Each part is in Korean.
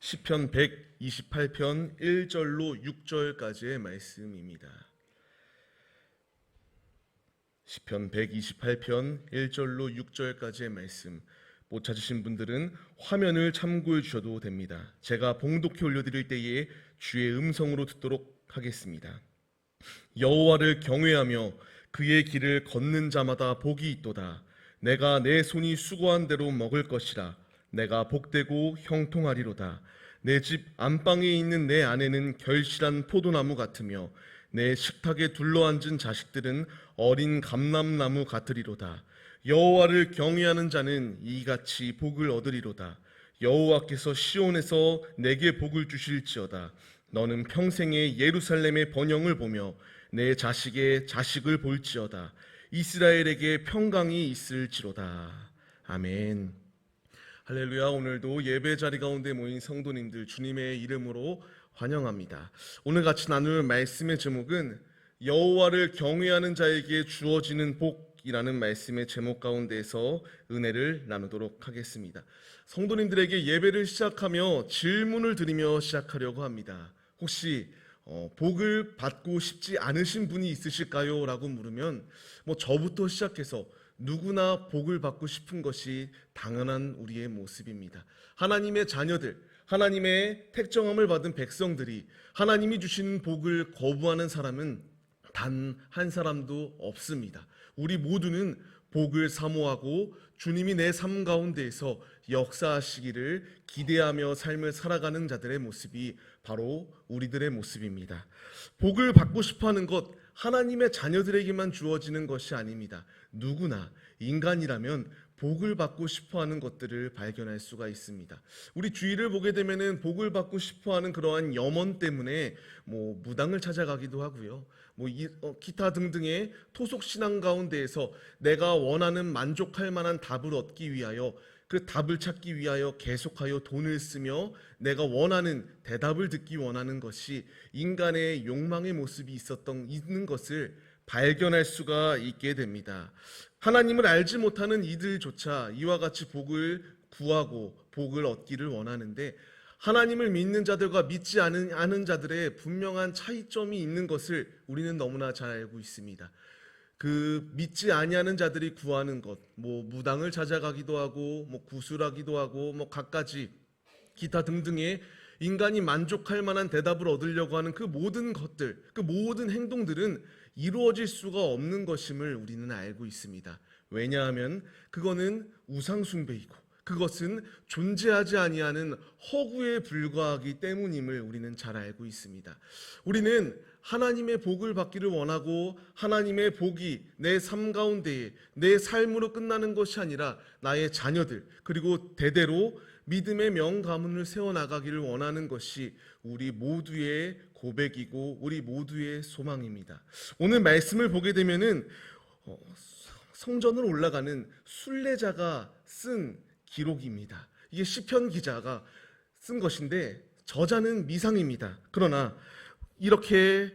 시편 128편 1절로 6절까지의 말씀입니다. 시편 128편 1절로 6절까지의 말씀, 못 찾으신 분들은 화면을 참고해 주셔도 됩니다. 제가 봉독해 올려드릴 때에 주의 음성으로 듣도록 하겠습니다. 여호와를 경외하며 그의 길을 걷는 자마다 복이 있도다. 내가 내 손이 수고한 대로 먹을 것이라. 내가 복되고 형통하리로다. 내 집 안방에 있는 내 아내는 결실한 포도나무 같으며 내 식탁에 둘러앉은 자식들은 어린 감람나무 같으리로다. 여호와를 경외하는 자는 이같이 복을 얻으리로다. 여호와께서 시온에서 내게 복을 주실지어다. 너는 평생에 예루살렘의 번영을 보며 내 자식의 자식을 볼지어다. 이스라엘에게 평강이 있을지로다. 아멘. 할렐루야. 오늘도 예배 자리 가운데 모인 성도님들 주님의 이름으로 환영합니다. 오늘 같이 나눌 말씀의 제목은 여호와를 경외하는 자에게 주어지는 복이라는 말씀의 제목 가운데에서 은혜를 나누도록 하겠습니다. 성도님들에게 예배를 시작하며 질문을 드리며 시작하려고 합니다. 혹시 복을 받고 싶지 않으신 분이 있으실까요? 라고 물으면 저부터 시작해서 누구나 복을 받고 싶은 것이 당연한 우리의 모습입니다. 하나님의 자녀들, 하나님의 택정함을 받은 백성들이 하나님이 주신 복을 거부하는 사람은 단 한 사람도 없습니다. 우리 모두는 복을 사모하고 주님이 내 삶 가운데에서 역사하시기를 기대하며 삶을 살아가는 자들의 모습이 바로 우리들의 모습입니다. 복을 받고 싶어하는 것, 하나님의 자녀들에게만 주어지는 것이 아닙니다. 누구나 인간이라면 복을 받고 싶어하는 것들을 발견할 수가 있습니다. 우리 주위를 보게 되면은 복을 받고 싶어하는 그러한 염원 때문에 무당을 찾아가기도 하고요. 기타 등등의 토속 신앙 가운데에서 내가 원하는 만족할 만한 답을 얻기 위하여 그 답을 찾기 위하여 계속하여 돈을 쓰며 내가 원하는 대답을 듣기 원하는 것이 인간의 욕망의 모습이 있는 것을 발견할 수가 있게 됩니다. 하나님을 알지 못하는 이들조차 이와 같이 복을 구하고 복을 얻기를 원하는데 하나님을 믿는 자들과 믿지 않은 자들의 분명한 차이점이 있는 것을 우리는 너무나 잘 알고 있습니다. 그 믿지 아니하는 자들이 구하는 것, 무당을 찾아가기도 하고 구술하기도 하고 갖가지 기타 등등의 인간이 만족할 만한 대답을 얻으려고 하는 그 모든 것들, 그 모든 행동들은 이루어질 수가 없는 것임을 우리는 알고 있습니다. 왜냐하면 그거는 우상 숭배이고 그것은 존재하지 아니하는 허구에 불과하기 때문임을 우리는 잘 알고 있습니다. 우리는 하나님의 복을 받기를 원하고 하나님의 복이 내 삶 가운데에 내 삶으로 끝나는 것이 아니라 나의 자녀들 그리고 대대로 믿음의 명가문을 세워나가기를 원하는 것이 우리 모두의 고백이고 우리 모두의 소망입니다. 오늘 말씀을 보게 되면은 성전을 올라가는 순례자가 쓴 기록입니다. 이게 시편 기자가 쓴 것인데 저자는 미상입니다. 그러나 이렇게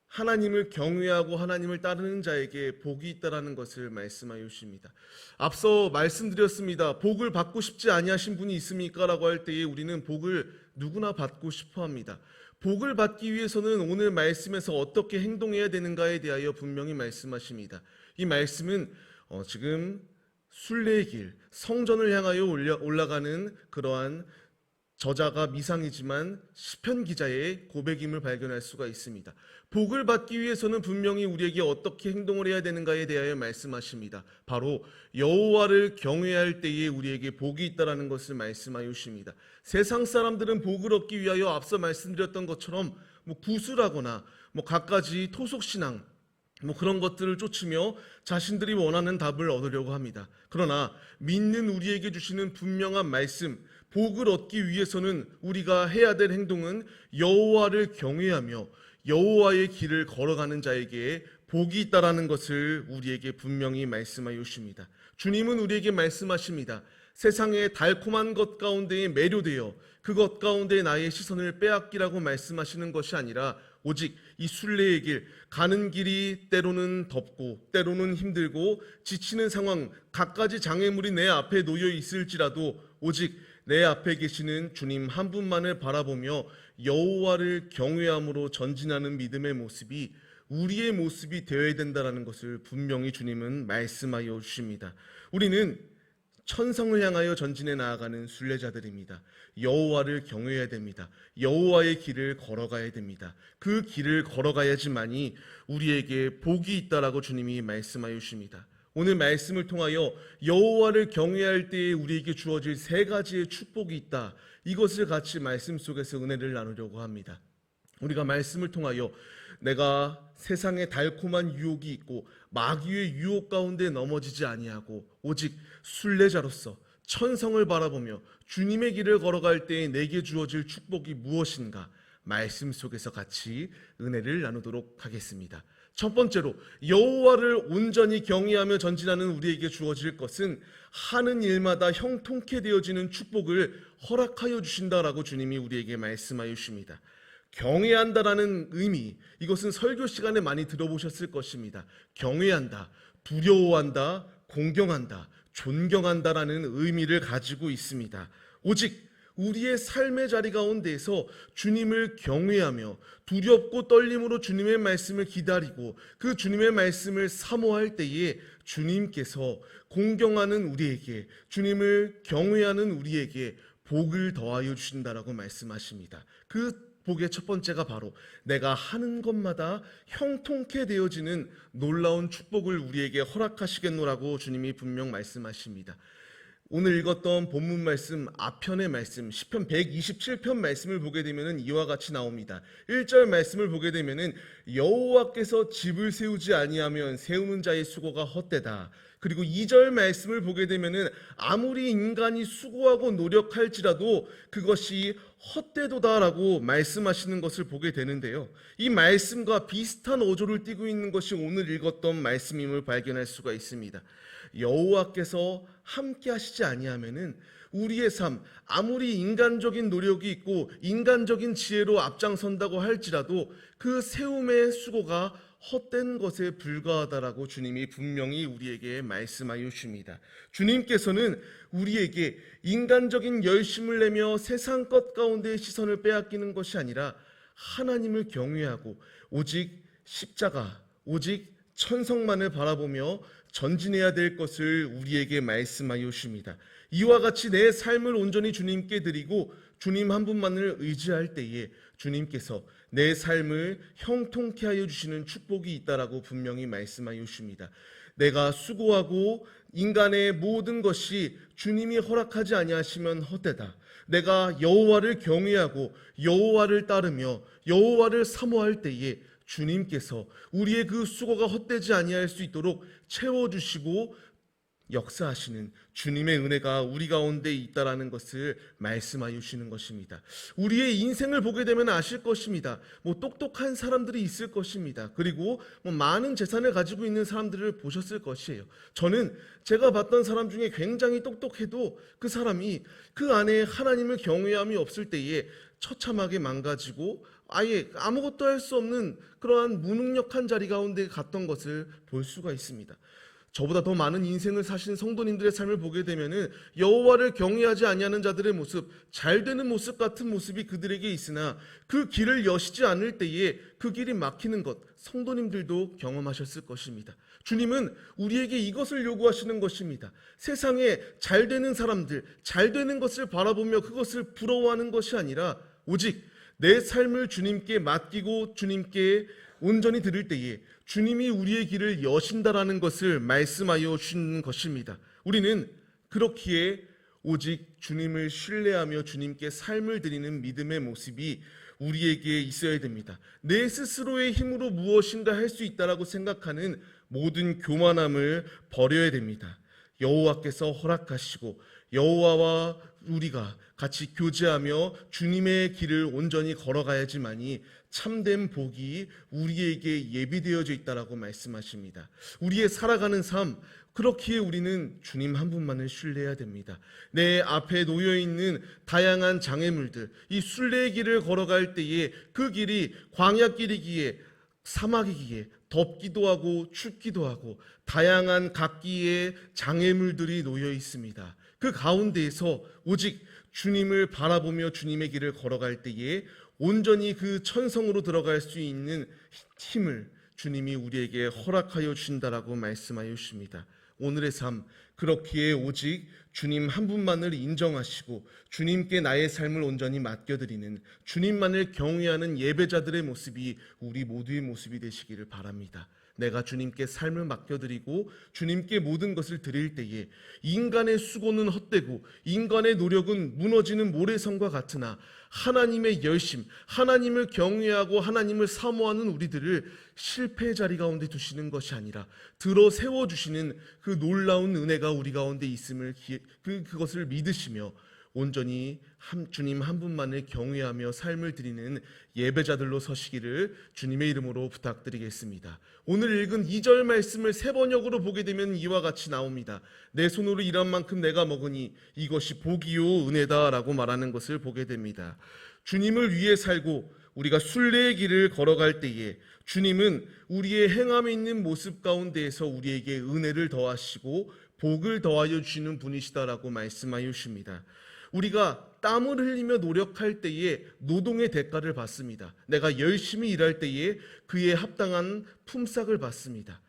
하나님을 경외하고 하나님을 따르는 자에게 복이 있다라는 것을 말씀하여 주십니다. 앞서 말씀드렸습니다. 복을 받고 싶지 아니하신 분이 있습니까? 라고 할 때에 우리는 복을 누구나 받고 싶어 합니다. 복을 받기 위해서는 오늘 말씀에서 어떻게 행동해야 되는가에 대하여 분명히 말씀하십니다. 이 말씀은 지금 순례의 길, 성전을 향하여 올라가는 그러한 저자가 미상이지만 시편 기자의 고백임을 발견할 수가 있습니다. 복을 받기 위해서는 분명히 우리에게 어떻게 행동을 해야 되는가에 대하여 말씀하십니다. 바로 여호와를 경외할 때에 우리에게 복이 있다라는 것을 말씀하여 주십니다. 세상 사람들은 복을 얻기 위하여 앞서 말씀드렸던 것처럼 구술하거나 갖가지 토속신앙 그런 것들을 쫓으며 자신들이 원하는 답을 얻으려고 합니다. 그러나 믿는 우리에게 주시는 분명한 말씀, 복을 얻기 위해서는 우리가 해야 될 행동은 여호와를 경외하며 여호와의 길을 걸어가는 자에게 복이 있다라는 것을 우리에게 분명히 말씀하여 주십니다. 주님은 우리에게 말씀하십니다. 세상의 달콤한 것 가운데에 매료되어 그것 가운데 나의 시선을 빼앗기라고 말씀하시는 것이 아니라 오직 이 순례의 길, 가는 길이 때로는 덥고 때로는 힘들고 지치는 상황, 갖가지 장애물이 내 앞에 놓여 있을지라도 오직 내 앞에 계시는 주님 한 분만을 바라보며 여호와를 경외함으로 전진하는 믿음의 모습이 우리의 모습이 되어야 된다는 것을 분명히 주님은 말씀하여 주십니다. 우리는 천성을 향하여 전진해 나아가는 순례자들입니다. 여호와를 경외해야 됩니다. 여호와의 길을 걸어가야 됩니다. 그 길을 걸어가야지만이 우리에게 복이 있다라고 주님이 말씀하여 주십니다. 오늘 말씀을 통하여 여호와를 경외할 때에 우리에게 주어질 세 가지의 축복이 있다. 이것을 같이 말씀 속에서 은혜를 나누려고 합니다. 우리가 말씀을 통하여 내가 세상에 달콤한 유혹이 있고 마귀의 유혹 가운데 넘어지지 아니하고 오직 순례자로서 천성을 바라보며 주님의 길을 걸어갈 때에 내게 주어질 축복이 무엇인가 말씀 속에서 같이 은혜를 나누도록 하겠습니다. 첫 번째로 여호와를 온전히 경외하며 전진하는 우리에게 주어질 것은 하는 일마다 형통케 되어지는 축복을 허락하여 주신다라고 주님이 우리에게 말씀하여 주십니다. 경외한다라는 의미, 이것은 설교 시간에 많이 들어보셨을 것입니다. 경외한다, 두려워한다, 공경한다, 존경한다라는 의미를 가지고 있습니다. 오직 우리의 삶의 자리 가운데에서 주님을 경외하며 두렵고 떨림으로 주님의 말씀을 기다리고 그 주님의 말씀을 사모할 때에 주님께서 공경하는 우리에게, 주님을 경외하는 우리에게 복을 더하여 주신다라고 말씀하십니다. 그 복의 첫 번째가 바로 내가 하는 것마다 형통케 되어지는 놀라운 축복을 우리에게 허락하시겠노라고 주님이 분명 말씀하십니다. 오늘 읽었던 본문 말씀 앞편의 말씀 시편 127편 말씀을 보게 되면 이와 같이 나옵니다. 1절 말씀을 보게 되면 여호와께서 집을 세우지 아니하면 세우는 자의 수고가 헛되다. 그리고 2절 말씀을 보게 되면 아무리 인간이 수고하고 노력할지라도 그것이 헛되도다라고 말씀하시는 것을 보게 되는데요. 이 말씀과 비슷한 어조를 띠고 있는 것이 오늘 읽었던 말씀임을 발견할 수가 있습니다. 여호와께서 함께 하시지 아니하면은 우리의 삶, 아무리 인간적인 노력이 있고 인간적인 지혜로 앞장선다고 할지라도 그 세움의 수고가 헛된 것에 불과하다라고 주님이 분명히 우리에게 말씀하여 주십니다. 주님께서는 우리에게 인간적인 열심을 내며 세상 것 가운데 시선을 빼앗기는 것이 아니라 하나님을 경외하고 오직 십자가, 오직 천성만을 바라보며 전진해야 될 것을 우리에게 말씀하여 주십니다. 이와 같이 내 삶을 온전히 주님께 드리고 주님 한 분만을 의지할 때에 주님께서 내 삶을 형통케 하여 주시는 축복이 있다라고 분명히 말씀하여 주십니다. 내가 수고하고 인간의 모든 것이 주님이 허락하지 아니하시면 헛되다. 내가 여호와를 경외하고 여호와를 따르며 여호와를 사모할 때에 주님께서 우리의 그 수고가 헛되지 아니할 수 있도록 채워주시고 역사하시는 주님의 은혜가 우리 가운데 있다라는 것을 말씀하여 주시는 것입니다. 우리의 인생을 보게 되면 아실 것입니다. 똑똑한 사람들이 있을 것입니다. 그리고 많은 재산을 가지고 있는 사람들을 보셨을 것이에요. 저는 제가 봤던 사람 중에 굉장히 똑똑해도 그 사람이 그 안에 하나님을 경외함이 없을 때에 처참하게 망가지고 아예 아무것도 할 수 없는 그러한 무능력한 자리 가운데 갔던 것을 볼 수가 있습니다. 저보다 더 많은 인생을 사신 성도님들의 삶을 보게 되면은 여호와를 경외하지 아니하는 자들의 모습, 잘 되는 모습 같은 모습이 그들에게 있으나 그 길을 여시지 않을 때에 그 길이 막히는 것, 성도님들도 경험하셨을 것입니다. 주님은 우리에게 이것을 요구하시는 것입니다. 세상에 잘 되는 사람들, 잘 되는 것을 바라보며 그것을 부러워하는 것이 아니라 오직 내 삶을 주님께 맡기고 주님께 온전히 들을 때에 주님이 우리의 길을 여신다라는 것을 말씀하여 주시는 것입니다. 우리는 그렇기에 오직 주님을 신뢰하며 주님께 삶을 드리는 믿음의 모습이 우리에게 있어야 됩니다. 내 스스로의 힘으로 무엇인가 할 수 있다라고 생각하는 모든 교만함을 버려야 됩니다. 여호와께서 허락하시고 여호와와 우리가 같이 교제하며 주님의 길을 온전히 걸어가야지만이 참된 복이 우리에게 예비되어져 있다라고 말씀하십니다. 우리의 살아가는 삶, 그렇기에 우리는 주님 한 분만을 신뢰해야 됩니다. 내 앞에 놓여있는 다양한 장애물들, 이 순례의 길을 걸어갈 때에 그 길이 광야길이기에 사막이기에 덥기도 하고 춥기도 하고 다양한 각기의 장애물들이 놓여 있습니다. 그 가운데에서 오직 주님을 바라보며 주님의 길을 걸어갈 때에 온전히 그 천성으로 들어갈 수 있는 힘을 주님이 우리에게 허락하여 주신다라고 말씀하여 주십니다. 오늘의 삶, 그렇기에 오직 주님 한 분만을 인정하시고 주님께 나의 삶을 온전히 맡겨드리는, 주님만을 경외하는 예배자들의 모습이 우리 모두의 모습이 되시기를 바랍니다. 내가 주님께 삶을 맡겨드리고 주님께 모든 것을 드릴 때에 인간의 수고는 헛되고 인간의 노력은 무너지는 모래성과 같으나 하나님의 열심, 하나님을 경외하고 하나님을 사모하는 우리들을 실패의 자리 가운데 두시는 것이 아니라 들어 세워주시는 그 놀라운 은혜가 우리 가운데 있음을 그것을 믿으시며 온전히 주님 한 분만을 경외하며 삶을 드리는 예배자들로 서시기를 주님의 이름으로 부탁드리겠습니다. 오늘 읽은 2절 말씀을 세 번역으로 보게 되면 이와 같이 나옵니다. 내 손으로 일한 만큼 내가 먹으니 이것이 복이요 은혜다라고 말하는 것을 보게 됩니다. 주님을 위해 살고 우리가 순례의 길을 걸어갈 때에 주님은 우리의 행함에 있는 모습 가운데에서 우리에게 은혜를 더하시고 복을 더하여 주시는 분이시다라고 말씀하여 주십니다. 우리가 땀을 흘리며 노력할 때에 노동의 대가를 받습니다. 내가 열심히 일할 때에 그에 합당한 품삯을 받습니다.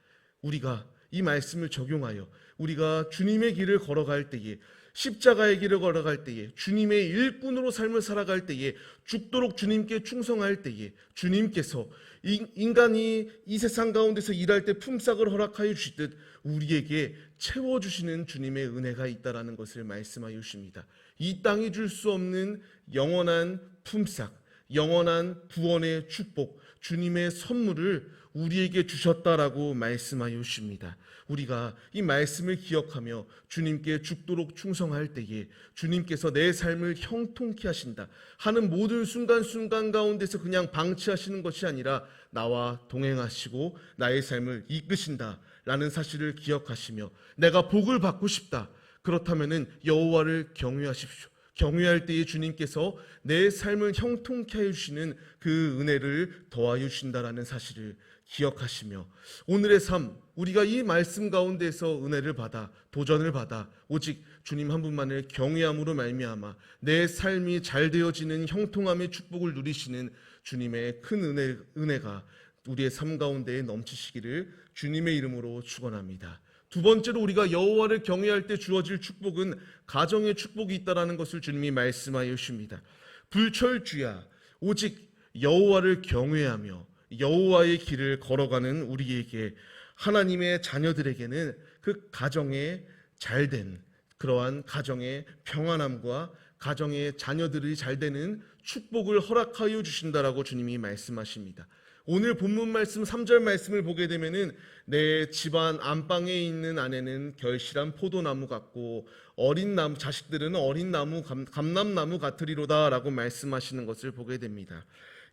우리가 이 말씀을 적용하여 우리가 주님의 길을 걸어갈 때에, 십자가의 길을 걸어갈 때에, 주님의 일꾼으로 삶을 살아갈 때에, 죽도록 주님께 충성할 때에 주님께서 인간이 이 세상 가운데서 일할 때 품삯을 허락하여 주시듯 우리에게 채워주시는 주님의 은혜가 있다라는 것을 말씀하여 주십니다. 이 땅이 줄 수 없는 영원한 품삯, 영원한 구원의 축복, 주님의 선물을 우리에게 주셨다라고 말씀하여 주십니다. 우리가 이 말씀을 기억하며 주님께 죽도록 충성할 때에 주님께서 내 삶을 형통케 하신다 하는 모든 순간순간 가운데서 그냥 방치하시는 것이 아니라 나와 동행하시고 나의 삶을 이끄신다 라는 사실을 기억하시며 내가 복을 받고 싶다, 그렇다면 여호와를 경외하십시오. 경외할 때에 주님께서 내 삶을 형통케 해주시는 그 은혜를 더하여 주신다라는 사실을 기억하시며 오늘의 삶, 우리가 이 말씀 가운데서 은혜를 받아 도전을 받아 오직 주님 한 분만을 경외함으로 말미암아 내 삶이 잘 되어지는 형통함의 축복을 누리시는 주님의 큰 은혜가 우리의 삶 가운데에 넘치시기를 주님의 이름으로 축원합니다. 두 번째로 우리가 여호와를 경외할 때 주어질 축복은 가정의 축복이 있다라는 것을 주님이 말씀하여 주십니다. 불철주야 오직 여호와를 경외하며 여호와의 길을 걸어가는 우리에게, 하나님의 자녀들에게는 그 가정에 잘된 그러한 가정의 평안함과 가정의 자녀들이 잘되는 축복을 허락하여 주신다라고 주님이 말씀하십니다. 오늘 본문 말씀 3절 말씀을 보게 되면은 내 집안 안방에 있는 아내는 결실한 포도나무 같고 어린 나무, 자식들은 어린 나무 감람나무 같으리로다라고 말씀하시는 것을 보게 됩니다.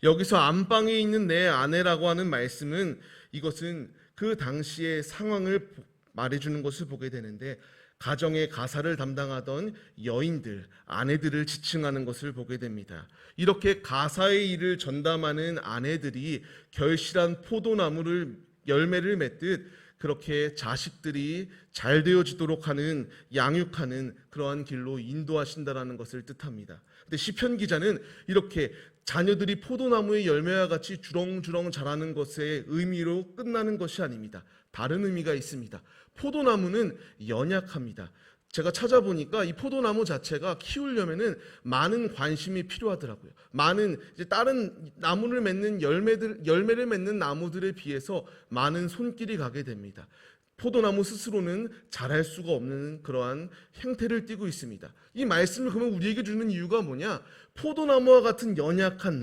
여기서 안방에 있는 내 아내라고 하는 말씀은 이것은 그 당시의 상황을 말해주는 것을 보게 되는데 가정의 가사를 담당하던 여인들, 아내들을 지칭하는 것을 보게 됩니다. 이렇게 가사의 일을 전담하는 아내들이 결실한 포도나무를 열매를 맺듯 그렇게 자식들이 잘 되어지도록 하는, 양육하는 그러한 길로 인도하신다라는 것을 뜻합니다. 근데 시편 기자는 이렇게 자녀들이 포도나무의 열매와 같이 주렁주렁 자라는 것의 의미로 끝나는 것이 아닙니다. 다른 의미가 있습니다. 포도나무는 연약합니다. 제가 찾아보니까 이 포도나무 자체가 키우려면은 많은 관심이 필요하더라고요. 많은 다른 나무를 맺는 열매를 맺는 나무들에 비해서 많은 손길이 가게 됩니다. 포도나무 스스로는 자랄 수가 없는 그러한 행태를 띠고 있습니다. 이 말씀을 그러면 우리에게 주는 이유가 뭐냐? 포도나무와 같은 연약한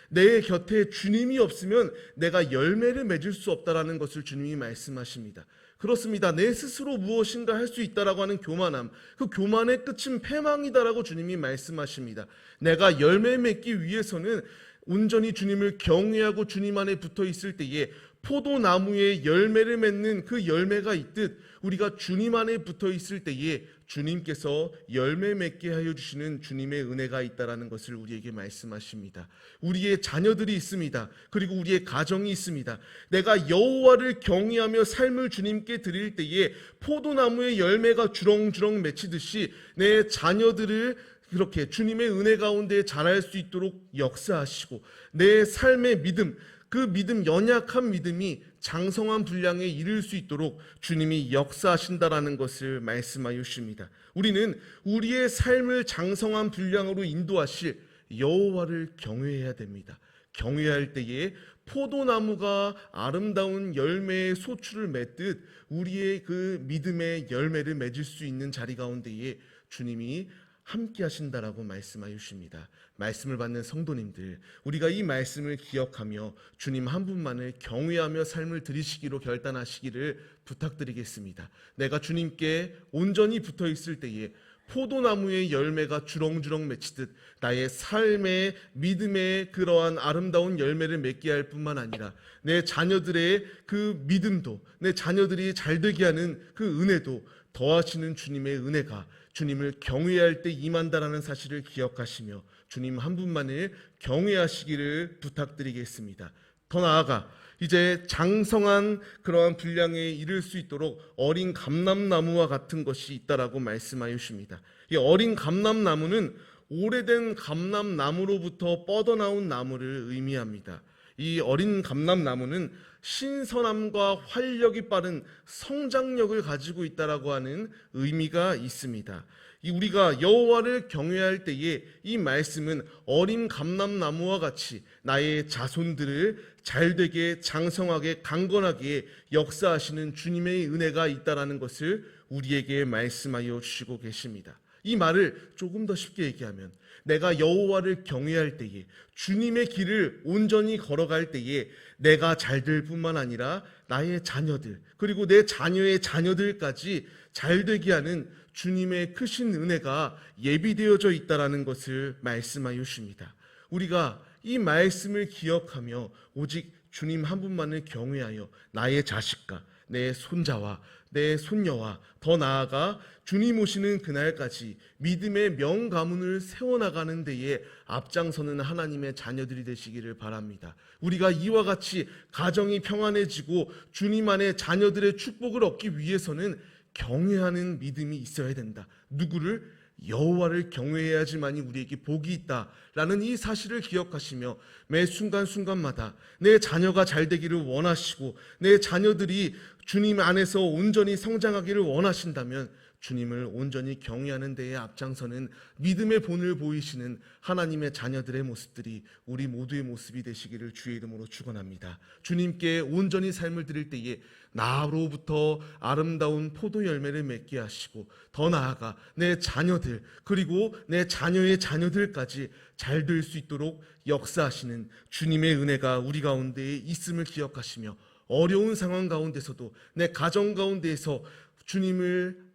내 곁에 주님이 없으면 내가 열매를 맺을 수 없다라는 것을 주님이 말씀하십니다. 그렇습니다. 내 스스로 무엇인가 할 수 있다라고 하는 교만함, 그 교만의 끝은 패망이다라고 주님이 말씀하십니다. 내가 열매 맺기 위해서는 온전히 주님을 경외하고 주님 안에 붙어 있을 때에 포도나무에 열매를 맺는 그 열매가 있듯 우리가 주님 안에 붙어 있을 때에 주님께서 열매 맺게 하여 주시는 주님의 은혜가 있다라는 것을 우리에게 말씀하십니다. 우리의 자녀들이 있습니다. 그리고 우리의 가정이 있습니다. 내가 여호와를 경외하며 삶을 주님께 드릴 때에 포도나무의 열매가 주렁주렁 맺히듯이 내 자녀들을 그렇게 주님의 은혜 가운데 자랄 수 있도록 역사하시고 내 삶의 믿음, 그 믿음, 연약한 믿음이 장성한 분량에 이를 수 있도록 주님이 역사하신다라는 것을 말씀하여 주십니다. 우리는 우리의 삶을 장성한 분량으로 인도하실 여호와를 경외해야 됩니다. 경외할 때에 포도나무가 아름다운 열매의 소출을 맺듯 우리의 그 믿음의 열매를 맺을 수 있는 자리 가운데에 주님이 함께 하신다라고 말씀하여 주십니다. 말씀을 받는 성도님들, 우리가 이 말씀을 기억하며 주님 한 분만을 경외하며 삶을 드리시기로 결단하시기를 부탁드리겠습니다. 내가 주님께 온전히 붙어 있을 때에 포도나무의 열매가 주렁주렁 맺히듯 나의 삶의 믿음의 그러한 아름다운 열매를 맺게 할 뿐만 아니라 내 자녀들의 그 믿음도, 내 자녀들이 잘되게 하는 그 은혜도 더하시는 주님의 은혜가 주님을 경외할 때 임한다라는 사실을 기억하시며 주님 한 분만을 경외하시기를 부탁드리겠습니다. 더 나아가 이제 장성한 그러한 분량에 이를 수 있도록 어린 감람나무와 같은 것이 있다라고 말씀하여 주십니다. 이 어린 감람나무는 오래된 감람나무로부터 뻗어나온 나무를 의미합니다. 이 어린 감람나무는 신선함과 활력이 빠른 성장력을 가지고 있다라고 하는 의미가 있습니다. 우리가 여호와를 경외할 때에 이 말씀은 어린 감람나무와 같이 나의 자손들을 잘되게 장성하게 강건하게 역사하시는 주님의 은혜가 있다라는 것을 우리에게 말씀하여 주시고 계십니다. 이 말을 조금 더 쉽게 얘기하면 내가 여호와를 경외할 때에 주님의 길을 온전히 걸어갈 때에 내가 잘될 뿐만 아니라 나의 자녀들 그리고 내 자녀의 자녀들까지 잘되게 하는 주님의 크신 은혜가 예비되어져 있다라는 것을 말씀하여 주십니다. 우리가 이 말씀을 기억하며 오직 주님 한 분만을 경외하여 나의 자식과 내 손자와 내 손녀와 더 나아가 주님 오시는 그날까지 믿음의 명가문을 세워나가는 데에 앞장서는 하나님의 자녀들이 되시기를 바랍니다. 우리가 이와 같이 가정이 평안해지고 주님 안에 자녀들의 축복을 얻기 위해서는 경외하는 믿음이 있어야 된다. 누구를? 여호와를 경외해야지만이 우리에게 복이 있다라는 이 사실을 기억하시며 매 순간순간마다 내 자녀가 잘 되기를 원하시고 내 자녀들이 주님 안에서 온전히 성장하기를 원하신다면 주님을 온전히 경외하는 데에 앞장서는 믿음의 본을 보이시는 하나님의 자녀들의 모습들이 우리 모두의 모습이 되시기를 주의 이름으로 축원합니다. 주님께 온전히 삶을 드릴 때에 나로부터 아름다운 포도 열매를 맺게 하시고 더 나아가 내 자녀들 그리고 내 자녀의 자녀들까지 잘 될 수 있도록 역사하시는 주님의 은혜가 우리 가운데에 있음을 기억하시며 어려운 상황 가운데서도 내 가정 가운데에서 주님을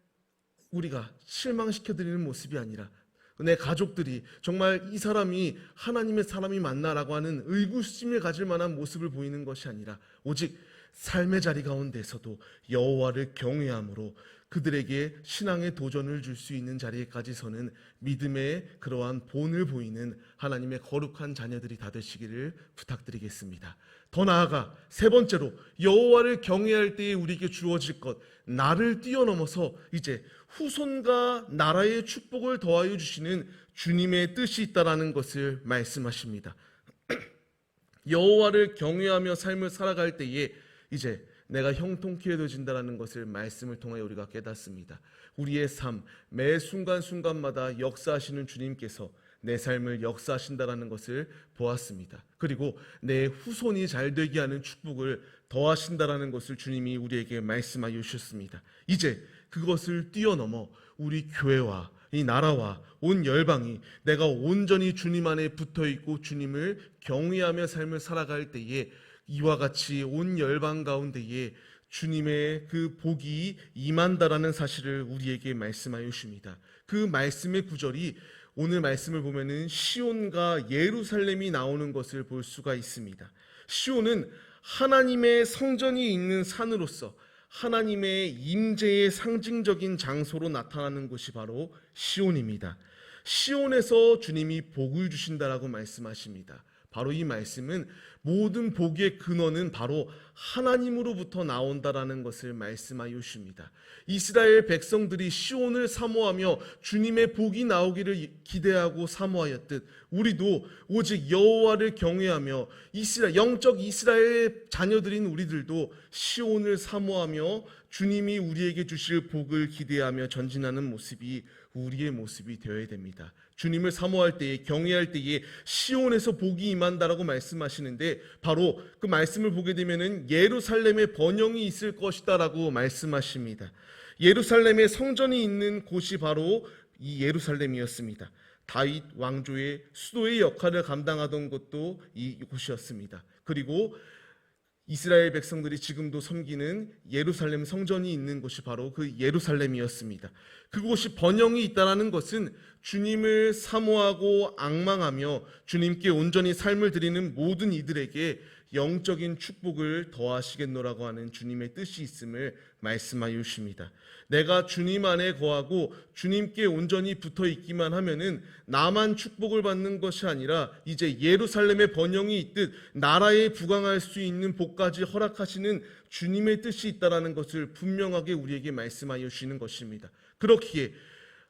우리가 실망시켜드리는 모습이 아니라 내 가족들이 정말 이 사람이 하나님의 사람이 맞나라고 하는 의구심을 가질 만한 모습을 보이는 것이 아니라 오직 삶의 자리 가운데서도 여호와를 경외함으로 그들에게 신앙의 도전을 줄 수 있는 자리에까지 서는 믿음의 그러한 본을 보이는 하나님의 거룩한 자녀들이 다 되시기를 부탁드리겠습니다. 더 나아가 세 번째로 여호와를 경외할 때에 우리에게 주어질 것, 나를 뛰어넘어서 이제 후손과 나라의 축복을 더하여 주시는 주님의 뜻이 있다라는 것을 말씀하십니다. 여호와를 경외하며 삶을 살아갈 때에 이제 내가 형통케 해져진다라는 것을 말씀을 통해 우리가 깨닫습니다. 우리의 삶, 매 순간순간마다 역사하시는 주님께서 내 삶을 역사하신다라는 것을 보았습니다. 그리고 내 후손이 잘되게 하는 축복을 더하신다라는 것을 주님이 우리에게 말씀하여 주셨습니다. 이제 그것을 뛰어넘어 우리 교회와 이 나라와 온 열방이 내가 온전히 주님 안에 붙어있고 주님을 경외하며 삶을 살아갈 때에 이와 같이 온 열방 가운데에 주님의 그 복이 임한다라는 사실을 우리에게 말씀하여 주십니다. 그 말씀의 구절이 오늘 말씀을 보면은 시온과 예루살렘이 나오는 것을 볼 수가 있습니다. 시온은 하나님의 성전이 있는 산으로서 하나님의 임재의 상징적인 장소로 나타나는 곳이 바로 시온입니다. 시온에서 주님이 복을 주신다라고 말씀하십니다. 바로 이 말씀은 모든 복의 근원은 바로 하나님으로부터 나온다라는 것을 말씀하여 주십니다. 이스라엘 백성들이 시온을 사모하며 주님의 복이 나오기를 기대하고 사모하였듯 우리도 오직 여호와를 경외하며 영적 이스라엘 자녀들인 우리들도 시온을 사모하며 주님이 우리에게 주실 복을 기대하며 전진하는 모습이 우리의 모습이 되어야 됩니다. 주님을 사모할 때에 경외할 때에 시온에서 복이 임한다라고 말씀하시는데 바로 그 말씀을 보게 되면은 예루살렘에 번영이 있을 것이다라고 말씀하십니다. 예루살렘에 성전이 있는 곳이 바로 이 예루살렘이었습니다. 다윗 왕조의 수도의 역할을 감당하던 곳도 이 곳이었습니다. 그리고 이스라엘 백성들이 지금도 섬기는 예루살렘 성전이 있는 곳이 바로 그 예루살렘이었습니다. 그곳이 번영이 있다는 것은 주님을 사모하고 앙망하며 주님께 온전히 삶을 드리는 모든 이들에게 영적인 축복을 더하시겠노라고 하는 주님의 뜻이 있음을 말씀하여 주십니다. 내가 주님 안에 거하고 주님께 온전히 붙어 있기만 하면은 나만 축복을 받는 것이 아니라 이제 예루살렘의 번영이 있듯 나라에 부강할 수 있는 복까지 허락하시는 주님의 뜻이 있다라는 것을 분명하게 우리에게 말씀하여 주시는 것입니다. 그렇기에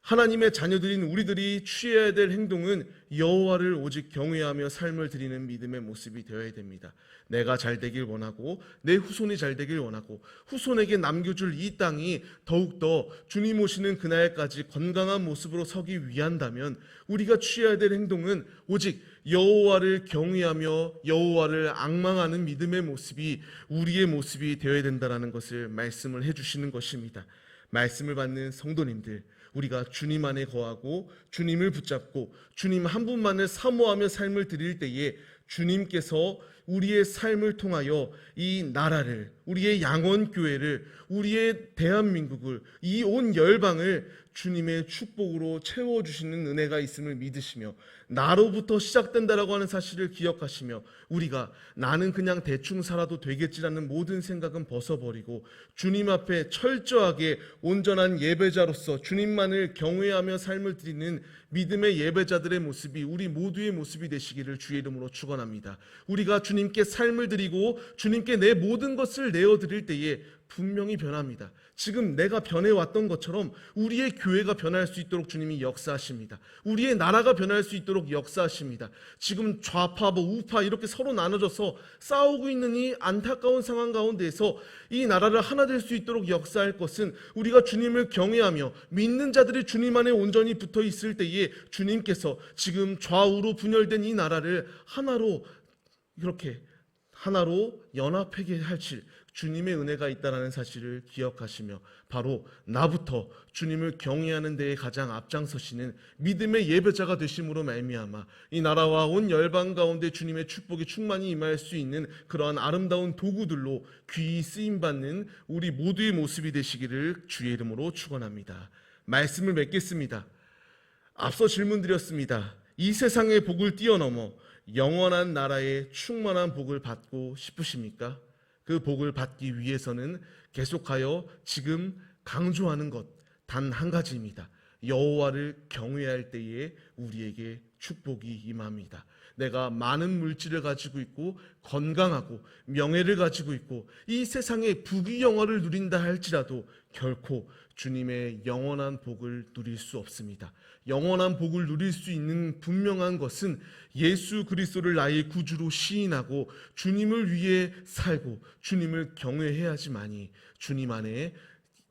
하나님의 자녀들인 우리들이 취해야 될 행동은 여호와를 오직 경외하며 삶을 드리는 믿음의 모습이 되어야 됩니다. 내가 잘 되길 원하고 내 후손이 잘 되길 원하고 후손에게 남겨줄 이 땅이 더욱더 주님 오시는 그날까지 건강한 모습으로 서기 위한다면 우리가 취해야 될 행동은 오직 여호와를 경외하며 여호와를 앙망하는 믿음의 모습이 우리의 모습이 되어야 된다는 것을 말씀을 해주시는 것입니다. 말씀을 받는 성도님들, 우리가 주님 안에 거하고 주님을 붙잡고 주님 한 분만을 사모하며 삶을 드릴 때에 주님께서 우리의 삶을 통하여 이 나라를, 우리의 양원교회를, 우리의 대한민국을, 이 온 열방을 주님의 축복으로 채워주시는 은혜가 있음을 믿으시며 나로부터 시작된다라고 하는 사실을 기억하시며 우리가 나는 그냥 대충 살아도 되겠지라는 모든 생각은 벗어버리고 주님 앞에 철저하게 온전한 예배자로서 주님만을 경외하며 삶을 드리는 믿음의 예배자들의 모습이 우리 모두의 모습이 되시기를 주의 이름으로 축원합니다. 우리가 주님께 삶을 드리고 주님께 내 모든 것을 내어드릴 때에 분명히 변합니다. 지금 내가 변해왔던 것처럼 우리의 교회가 변할 수 있도록 주님이 역사하십니다. 우리의 나라가 변할 수 있도록 역사하십니다. 지금 좌파 우파 이렇게 서로 나눠져서 싸우고 있는 이 안타까운 상황 가운데에서 이 나라를 하나 될 수 있도록 역사할 것은 우리가 주님을 경외하며 믿는 자들이 주님 안에 온전히 붙어 있을 때에 주님께서 지금 좌우로 분열된 이 나라를 하나로 이렇게 하나로 연합하게 하실 주님의 은혜가 있다는 사실을 기억하시며 바로 나부터 주님을 경외하는 데에 가장 앞장서시는 믿음의 예배자가 되심으로 말미암아 이 나라와 온 열방 가운데 주님의 축복이 충만히 임할 수 있는 그러한 아름다운 도구들로 귀히 쓰임받는 우리 모두의 모습이 되시기를 주의 이름으로 축원합니다. 말씀을 맺겠습니다. 앞서 질문드렸습니다. 이 세상의 복을 뛰어넘어 영원한 나라의 충만한 복을 받고 싶으십니까? 그 복을 받기 위해서는 계속하여 지금 강조하는 것 단 한 가지입니다. 여호와를 경외할 때에 우리에게 축복이 임합니다. 내가 많은 물질을 가지고 있고 건강하고 명예를 가지고 있고 이 세상의 부귀영화를 누린다 할지라도 결코 주님의 영원한 복을 누릴 수 없습니다. 영원한 복을 누릴 수 있는 분명한 것은 예수 그리스도를 나의 구주로 시인하고 주님을 위해 살고 주님을 경외해야지만이 주님 안에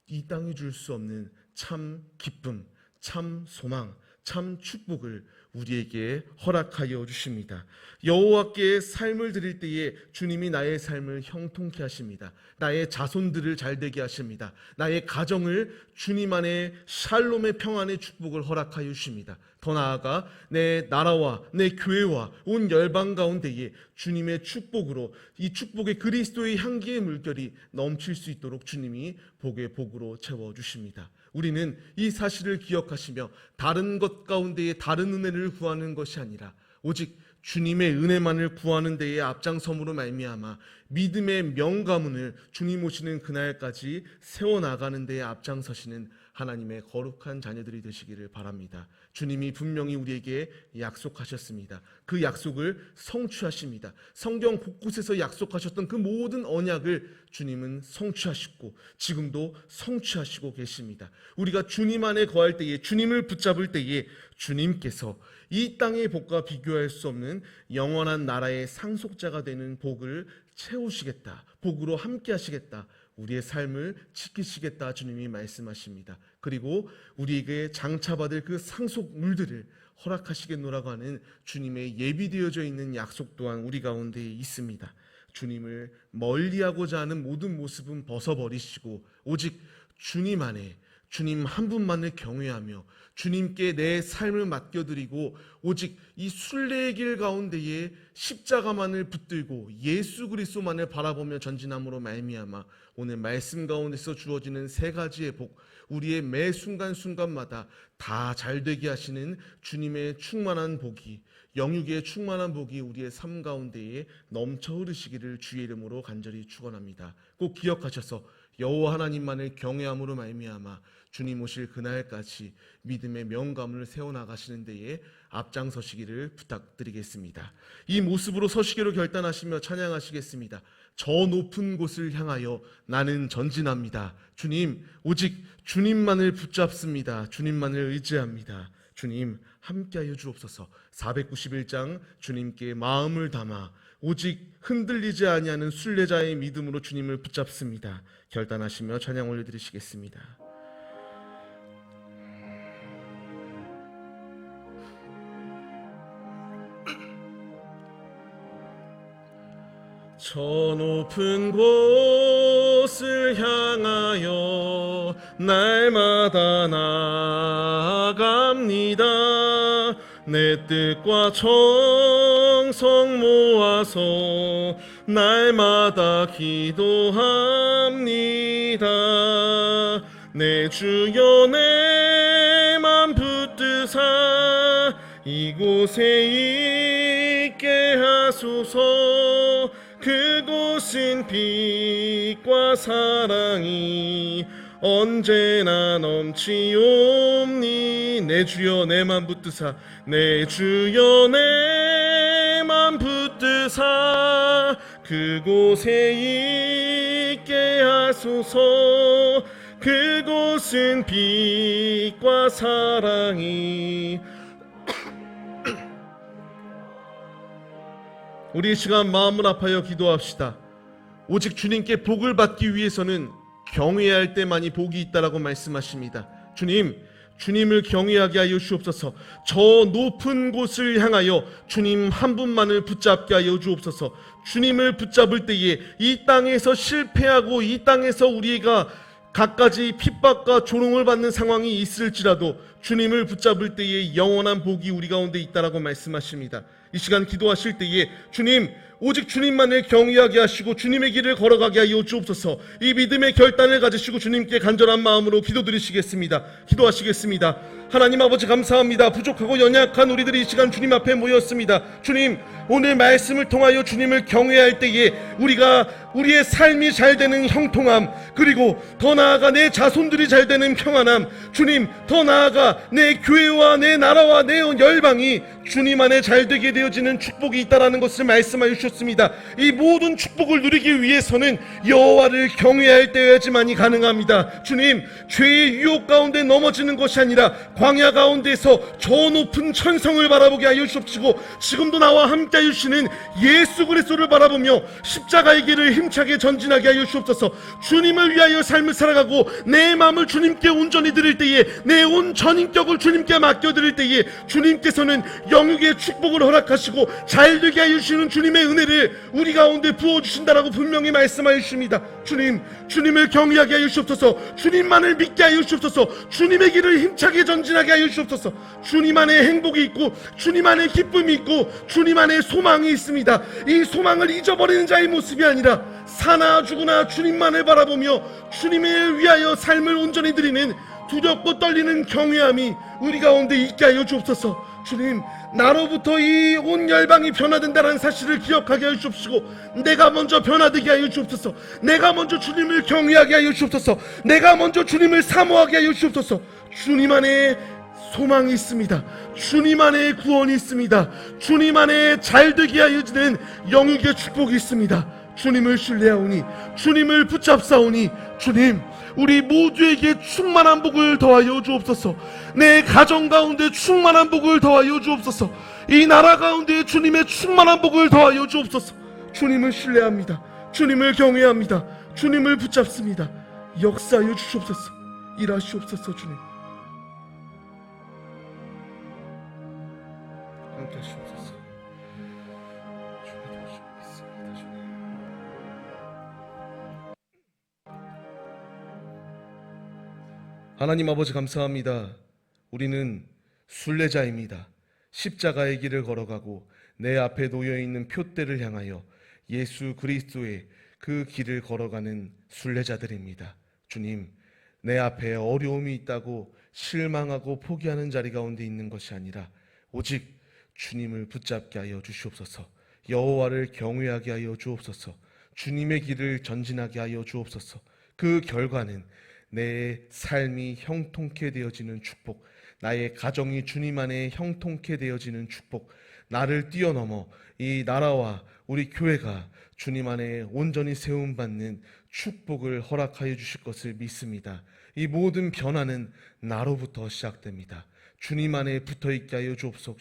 이 땅이 줄 수 없는 참 기쁨, 참 소망, 참 축복을 우리에게 허락하여 주십니다. 여호와께 삶을 드릴 때에 주님이 나의 삶을 형통케 하십니다. 나의 자손들을 잘되게 하십니다. 나의 가정을 주님 안에 샬롬의 평안의 축복을 허락하여 주십니다. 더 나아가 내 나라와 내 교회와 온 열방 가운데에 주님의 축복으로 이 축복의 그리스도의 향기의 물결이 넘칠 수 있도록 주님이 복의 복으로 채워주십니다. 우리는 이 사실을 기억하시며 다른 것 가운데에 다른 은혜를 구하는 것이 아니라 오직 주님의 은혜만을 구하는 데에 앞장섬으로 말미암아 믿음의 명가문을 주님 오시는 그날까지 세워나가는 데에 앞장서시는 하나님의 거룩한 자녀들이 되시기를 바랍니다. 주님이 분명히 우리에게 약속하셨습니다. 그 약속을 성취하십니다. 성경 곳곳에서 약속하셨던 그 모든 언약을 주님은 성취하시고 지금도 성취하시고 계십니다. 우리가 주님 안에 거할 때에, 주님을 붙잡을 때에 주님께서 이 땅의 복과 비교할 수 없는 영원한 나라의 상속자가 되는 복을 채우시겠다, 복으로 함께 하시겠다, 우리의 삶을 지키시겠다 주님이 말씀하십니다. 그리고 우리에게 장차받을 그 상속물들을 허락하시겠노라고 하는 주님의 예비되어져 있는 약속 또한 우리 가운데 있습니다. 주님을 멀리하고자 하는 모든 모습은 벗어버리시고 오직 주님 안에, 주님 한 분만을 경외하며 주님께 내 삶을 맡겨드리고 오직 이 순례의 길 가운데에 십자가만을 붙들고 예수 그리스도만을 바라보며 전진함으로 말미암아 오늘 말씀 가운데서 주어지는 세 가지의 복, 우리의 매 순간순간마다 다 잘되게 하시는 주님의 충만한 복이, 영육의 충만한 복이 우리의 삶 가운데에 넘쳐 흐르시기를 주의 이름으로 간절히 축원합니다. 꼭 기억하셔서 여호와 하나님만을 경외함으로 말미암아 주님 오실 그날까지 믿음의 명감을 세워나가시는 데에 앞장서시기를 부탁드리겠습니다. 이 모습으로 서시기로 결단하시며 찬양하시겠습니다. 저 높은 곳을 향하여 나는 전진합니다. 주님, 오직 주님만을 붙잡습니다. 주님만을 의지합니다. 주님 함께하여 주옵소서. 491장 주님께 마음을 담아 오직 흔들리지 아니하는 순례자의 믿음으로 주님을 붙잡습니다. 결단하시며 찬양 올려드리시겠습니다. 저 높은 곳을 향하여 날마다 나아갑니다. 내 뜻과 정성 모아서 날마다 기도합니다. 내 주여 내 맘 붙드사 이곳에 있게 하소서. 그곳은 빛과 사랑이 언제나 넘치옵니. 내 주여 내 맘 붙드사, 내 주여 내 맘 붙드사 그곳에 있게 하소서. 그곳은 빛과 사랑이. 우리 이 시간 마음을 아파여 기도합시다. 오직 주님께 복을 받기 위해서는 경외해야 할 때만이 복이 있다라고 말씀하십니다. 주님, 주님을 경외하게 하여 주옵소서. 저 높은 곳을 향하여 주님 한 분만을 붙잡게 하여 주옵소서. 주님을 붙잡을 때에 이 땅에서 실패하고 이 땅에서 우리가 갖가지 핍박과 조롱을 받는 상황이 있을지라도 주님을 붙잡을 때에 영원한 복이 우리 가운데 있다라고 말씀하십니다. 이 시간 기도하실 때에 주님, 오직 주님만을 경외하게 하시고 주님의 길을 걸어가게 하여 주옵소서. 이 믿음의 결단을 가지시고 주님께 간절한 마음으로 기도드리시겠습니다. 기도하시겠습니다. 하나님 아버지 감사합니다. 부족하고 연약한 우리들이 이 시간 주님 앞에 모였습니다. 주님, 오늘 말씀을 통하여 주님을 경외할 때에 우리의 삶이 잘 되는 형통함, 그리고 더 나아가 내 자손들이 잘 되는 평안함, 주님, 더 나아가 내 교회와 내 나라와 내 열방이 주님 안에 잘 되게 되어지는 축복이 있다라는 것을 말씀하여 주셨습니다. 이 모든 축복을 누리기 위해서는 여호와를 경외할 때여야지만이 가능합니다. 주님, 죄의 유혹 가운데 넘어지는 것이 아니라 광야 가운데서 저 높은 천성을 바라보게 하여 주옵시고, 지금도 나와 함께 하시는 예수 그리스도를 바라보며 십자가의 길을 힘차게 전진하게 하여 주옵소서. 주님을 위하여 삶을 살아가고 내 마음을 주님께 온전히 드릴 때에, 내 온 전인격을 주님께 맡겨드릴 때에 주님께서는 영육의 축복을 허락하시고 잘되게 하여 주시는 주님의 은혜를 우리 가운데 부어주신다라고 분명히 말씀하여 주십니다. 주님, 주님을 경외하게 하여 주옵소서. 주님만을 믿게 하여 주옵소서. 주님의 길을 힘차게 전진하게 하여 주옵소서. 주님 안에 행복이 있고 주님 안에 기쁨이 있고 주님 안에 소망이 있습니다. 이 소망을 잊어버리는 자의 모습이 아니라 사나 죽으나 주님만을 바라보며 주님을 위하여 삶을 온전히 드리는 두렵고 떨리는 경외함이 우리 가운데 있게 하여 주옵소서. 주님, 나로부터 이 온 열방이 변화된다는 사실을 기억하게 하여 주옵시고, 내가 먼저 변화되게 하여 주옵소서. 내가 먼저 주님을 경외하게 하여 주옵소서. 내가 먼저 주님을 사모하게 하여 주옵소서. 주님 안에 소망이 있습니다. 주님 안에 구원이 있습니다. 주님 안에 잘되게 하여 주는 영육의 축복이 있습니다. 주님을 신뢰하오니, 주님을 붙잡사오니, 주님, 우리 모두에게 충만한 복을 더하여 주옵소서. 내 가정 가운데 충만한 복을 더하여 주옵소서. 이 나라 가운데 주님의 충만한 복을 더하여 주옵소서. 주님을 신뢰합니다. 주님을 경외합니다. 주님을 붙잡습니다. 역사하여 주시옵소서. 일하시옵소서. 주님 함께 하시옵소서. 주님 도와주시옵소서. 주님. 하나님 아버지 감사합니다. 우리는 순례자입니다. 십자가의 길을 걸어가고 내 앞에 놓여있는 표대를 향하여 예수 그리스도의 그 길을 걸어가는 순례자들입니다. 주님, 내 앞에 어려움이 있다고 실망하고 포기하는 자리 가운데 있는 것이 아니라 오직 주님을 붙잡게 하여 주시옵소서. 여호와를 경외하게 하여 주옵소서. 주님의 길을 전진하게 하여 주옵소서. 그 결과는 내 삶이 형통케 되어지는 축복, 나의 가정이 주님 안에 형통케 되어지는 축복, 나를 뛰어넘어 이 나라와 우리 교회가 주님 안에 온전히 세움받는 축복을 허락하여 주실 것을 믿습니다. 이 모든 변화는 나로부터 시작됩니다. 주님 안에 붙어있게 하여 주옵소서.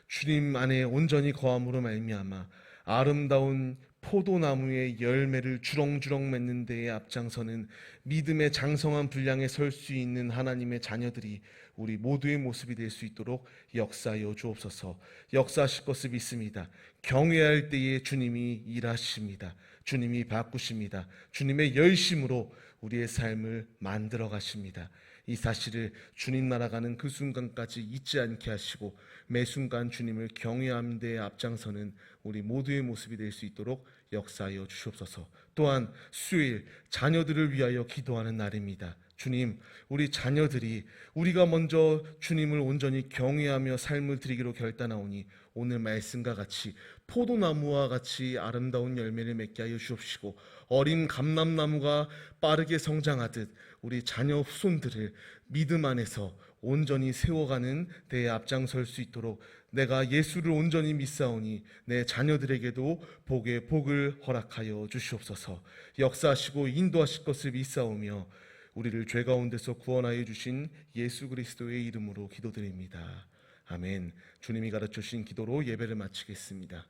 주님 안에 온전히 거함으로 말미암아 아름다운 포도나무의 열매를 주렁주렁 맺는 데에 앞장서는 믿음의 장성한 분량에 설 수 있는 하나님의 자녀들이 우리 모두의 모습이 될 수 있도록 역사하여 주옵소서. 역사하실 것을 믿습니다. 경외할 때에 주님이 일하십니다. 주님이 바꾸십니다. 주님의 열심으로 우리의 삶을 만들어 가십니다. 이 사실을 주님 날아가는 그 순간까지 잊지 않게 하시고 매 순간 주님을 경외하는 데에 앞장서는 우리 모두의 모습이 될 수 있도록 역사하여 주시옵소서. 또한 수요일 자녀들을 위하여 기도하는 날입니다. 주님, 우리 자녀들이 우리가 먼저 주님을 온전히 경외하며 삶을 드리기로 결단하오니 오늘 말씀과 같이 포도나무와 같이 아름다운 열매를 맺게 하여 주옵시고 어린 감람나무가 빠르게 성장하듯 우리 자녀 후손들을 믿음 안에서 온전히 세워가는 데에 앞장설 수 있도록 내가 예수를 온전히 믿사오니 내 자녀들에게도 복의 복을 허락하여 주시옵소서. 역사하시고 인도하실 것을 믿사오며 우리를 죄 가운데서 구원하여 주신 예수 그리스도의 이름으로 기도드립니다. 아멘. 주님이 가르쳐주신 기도로 예배를 마치겠습니다.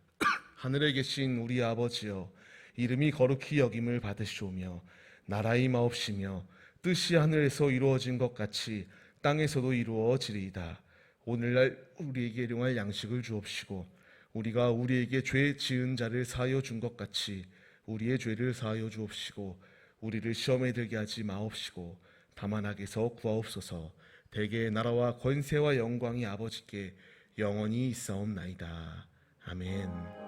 하늘에 계신 우리 아버지여, 이름이 거룩히 여김을 받으시오며 나라의 마옵시며 뜻이 하늘에서 이루어진 것 같이 땅에서도 이루어지리이다. 오늘날 우리에게 일용할 양식을 주옵시고 우리가 우리에게 죄 지은 자를 사하여 준 것 같이 우리의 죄를 사하여 주옵시고 우리를 시험에 들게 하지 마옵시고 다만 악에서 구하옵소서. 대개의 나라와 권세와 영광이 아버지께 영원히 있사옵나이다. 아멘.